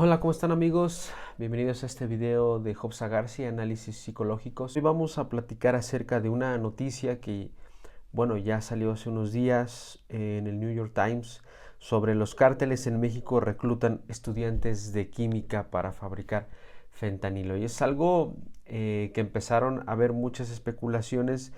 Hola, ¿cómo están amigos? Bienvenidos a este video de Hobsa García, análisis psicológicos. Hoy vamos a platicar acerca de una noticia que, bueno, ya salió hace unos días en el New York Times sobre los cárteles en México reclutan estudiantes de química para fabricar fentanilo. Y es algo que empezaron a haber muchas especulaciones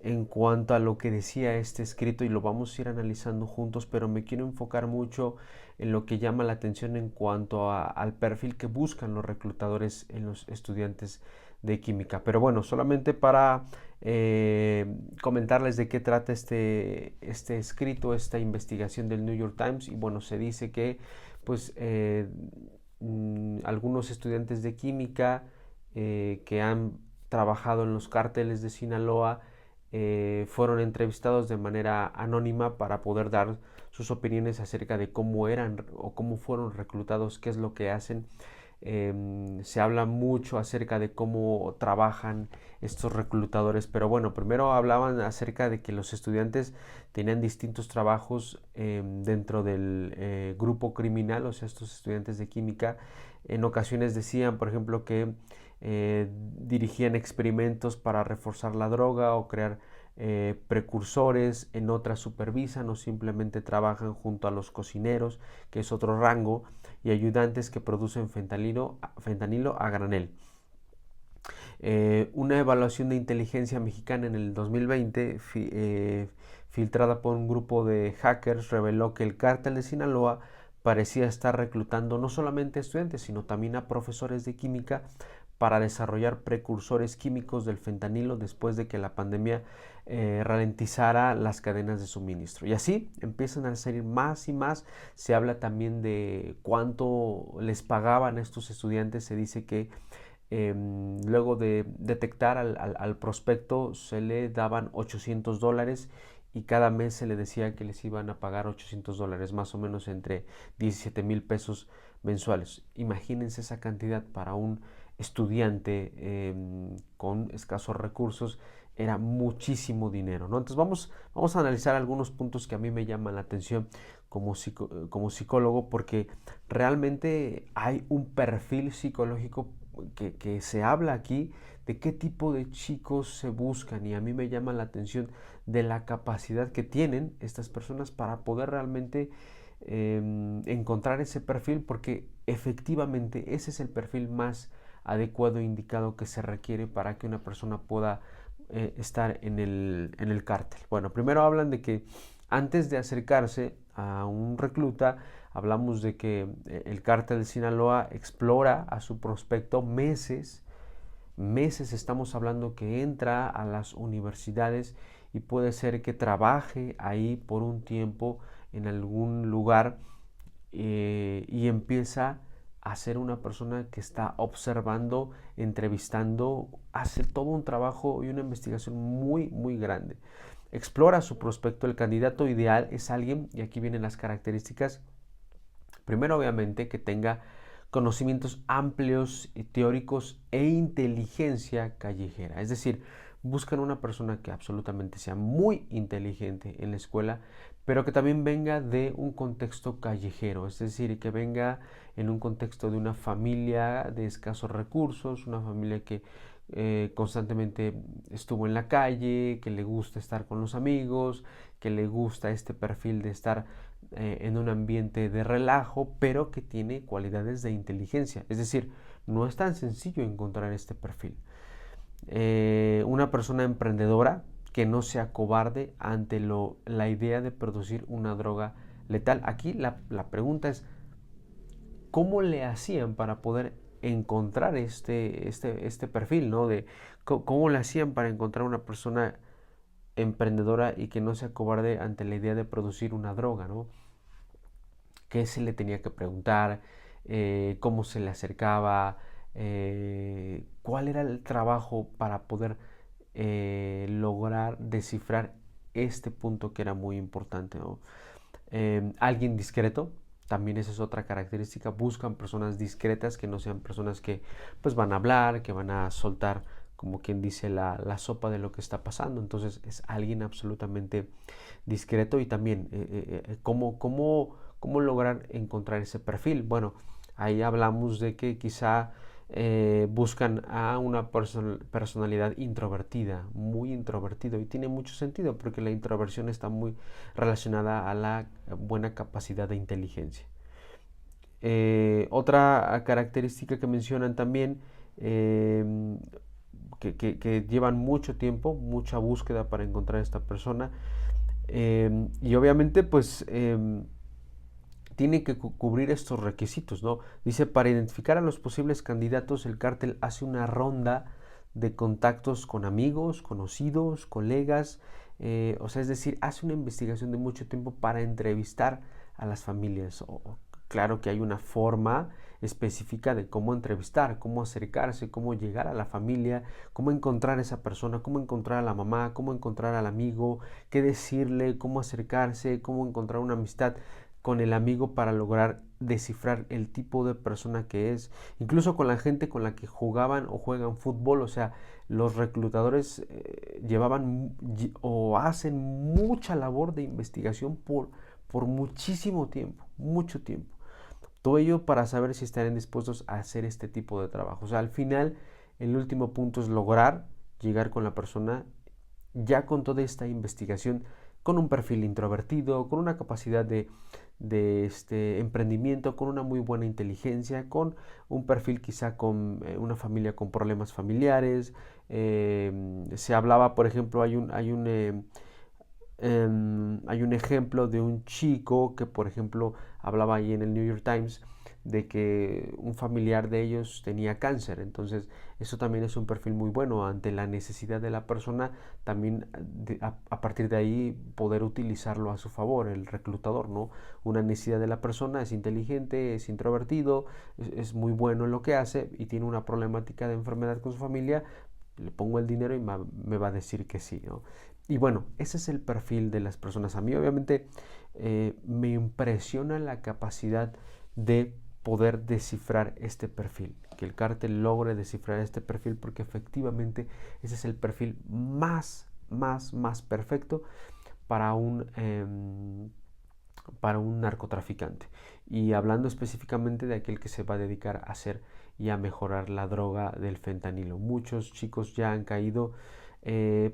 en cuanto a lo que decía este escrito y lo vamos a ir analizando juntos, pero me quiero enfocar mucho en lo que llama la atención en cuanto al perfil que buscan los reclutadores en los estudiantes de química. Pero bueno, solamente para comentarles de qué trata este escrito, esta investigación del New York Times. Y bueno, se dice que pues algunos estudiantes de química que han trabajado en los cárteles de Sinaloa fueron entrevistados de manera anónima para poder dar sus opiniones acerca de cómo eran o cómo fueron reclutados, qué es lo que hacen. Se habla mucho acerca de cómo trabajan estos reclutadores, pero bueno, primero hablaban acerca de que los estudiantes tenían distintos trabajos dentro del grupo criminal, o sea, estos estudiantes de química en ocasiones decían, por ejemplo, que dirigían experimentos para reforzar la droga o crear precursores, en otras supervisan o simplemente trabajan junto a los cocineros, que es otro rango, y ayudantes que producen fentanilo a granel. Una evaluación de inteligencia mexicana en el 2020 filtrada por un grupo de hackers reveló que el cártel de Sinaloa parecía estar reclutando no solamente a estudiantes, sino también a profesores de química para desarrollar precursores químicos del fentanilo después de que la pandemia ralentizara las cadenas de suministro. Y así empiezan a salir más y más. Se habla también de cuánto les pagaban a estos estudiantes. Se dice que luego de detectar al prospecto se le daban $800 y cada mes se le decía que les iban a pagar $800, más o menos entre 17,000 pesos mensuales. Imagínense esa cantidad para un estudiante con escasos recursos, era muchísimo dinero, ¿no? Entonces vamos a analizar algunos puntos que a mí me llaman la atención como psicólogo, porque realmente hay un perfil psicológico que se habla aquí de qué tipo de chicos se buscan, y a mí me llama la atención de la capacidad que tienen estas personas para poder realmente encontrar ese perfil, porque efectivamente ese es el perfil más adecuado e indicado que se requiere para que una persona pueda estar en el cártel. Bueno, primero hablan de que antes de acercarse a un recluta, hablamos de que el cártel de Sinaloa explora a su prospecto meses estamos hablando, que entra a las universidades y puede ser que trabaje ahí por un tiempo en algún lugar y empieza a ser una persona que está observando, entrevistando, hace todo un trabajo y una investigación muy grande. Explora su prospecto. El candidato ideal es alguien, y aquí vienen las características. Primero, obviamente, que tenga conocimientos amplios y teóricos e inteligencia callejera. Es decir, buscan una persona que absolutamente sea muy inteligente en la escuela, pero que también venga de un contexto callejero, es decir, que venga en un contexto de una familia de escasos recursos, una familia que constantemente estuvo en la calle, que le gusta estar con los amigos, que le gusta este perfil de estar en un ambiente de relajo, pero que tiene cualidades de inteligencia. Es decir, no es tan sencillo encontrar este perfil. Una persona emprendedora que no sea cobarde ante la idea de producir una droga letal. Aquí la pregunta es, ¿cómo le hacían para poder encontrar este perfil, ¿no? De cómo le hacían para encontrar una persona emprendedora y que no sea cobarde ante la idea de producir una droga, ¿no? ¿Qué se le tenía que preguntar? ¿Cómo se le acercaba? ¿Cuál era el trabajo para poder lograr descifrar este punto que era muy importante, ¿no? Alguien discreto, también esa es otra característica. Buscan personas discretas, que no sean personas que pues van a hablar, que van a soltar, como quien dice, la sopa de lo que está pasando. Entonces es alguien absolutamente discreto. Y también cómo lograr encontrar ese perfil. Bueno, Ahí hablamos de que quizá buscan a una personalidad introvertida, muy introvertido, y tiene mucho sentido porque la introversión está muy relacionada a la buena capacidad de inteligencia. Otra característica que mencionan también, eh, que llevan mucho tiempo, mucha búsqueda para encontrar a esta persona, y obviamente pues tiene que cubrir estos requisitos, ¿no? Dice, para identificar a los posibles candidatos, el cártel hace una ronda de contactos con amigos, conocidos, colegas, o sea, es decir, hace una investigación de mucho tiempo para entrevistar a las familias. Claro que hay una forma específica de cómo entrevistar, cómo acercarse, cómo llegar a la familia, cómo encontrar a esa persona, cómo encontrar a la mamá, cómo encontrar al amigo, qué decirle, cómo acercarse, cómo encontrar una amistad con el amigo para lograr descifrar el tipo de persona que es, incluso con la gente con la que jugaban o juegan fútbol. O sea, los reclutadores llevaban o hacen mucha labor de investigación por muchísimo tiempo, mucho tiempo. Todo ello para saber si estarán dispuestos a hacer este tipo de trabajo. O sea, al final, el último punto es lograr llegar con la persona ya con toda esta investigación, con un perfil introvertido, con una capacidad de emprendimiento, con una muy buena inteligencia, con un perfil quizá con una familia con problemas familiares. Se hablaba, por ejemplo, hay un ejemplo de un chico que, por ejemplo, hablaba ahí en el New York Times de que un familiar de ellos tenía cáncer. Entonces, eso también es un perfil muy bueno ante la necesidad de la persona, también a partir de ahí poder utilizarlo a su favor, el reclutador, ¿no? Una necesidad de la persona, es inteligente, es introvertido, es muy bueno en lo que hace y tiene una problemática de enfermedad con su familia. Le pongo el dinero y me va a decir que sí, ¿no? Y bueno, ese es el perfil de las personas. A mí obviamente me impresiona la capacidad de poder descifrar este perfil, que el cártel logre descifrar este perfil, porque efectivamente ese es el perfil más perfecto para para un narcotraficante. Y hablando específicamente de aquel que se va a dedicar a hacer y a mejorar la droga del fentanilo. Muchos chicos ya han caído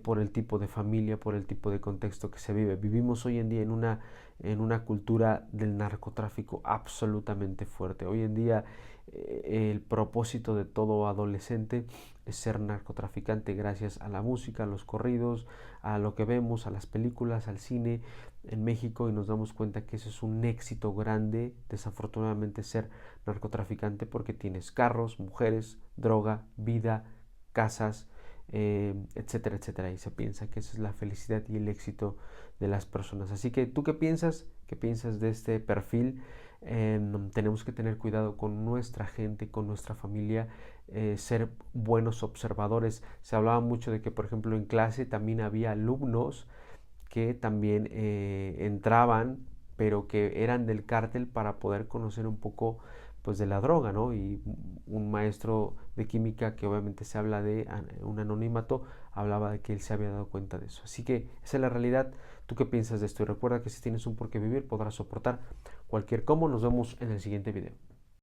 por el tipo de familia, por el tipo de contexto que se vive. Vivimos hoy en día en una cultura del narcotráfico absolutamente fuerte. Hoy en día el propósito de todo adolescente es ser narcotraficante gracias a la música, a los corridos, a lo que vemos, a las películas, al cine en México, y nos damos cuenta que eso es un éxito grande, desafortunadamente, ser narcotraficante, porque tienes carros, mujeres, droga, vida, casas, etcétera, etcétera, y se piensa que esa es la felicidad y el éxito de las personas. Así que, ¿tú qué piensas? ¿Qué piensas de este perfil? Tenemos que tener cuidado con nuestra gente, con nuestra familia, ser buenos observadores. Se hablaba mucho de que, por ejemplo, en clase también había alumnos que también entraban, pero que eran del cártel, para poder conocer un poco pues de la droga, ¿no? Y un maestro de química, que obviamente se habla de un anonimato, hablaba de que él se había dado cuenta de eso. Así que esa es la realidad. ¿Tú qué piensas de esto? Y recuerda que si tienes un porqué vivir, podrás soportar cualquier cómo. Nos vemos en el siguiente video.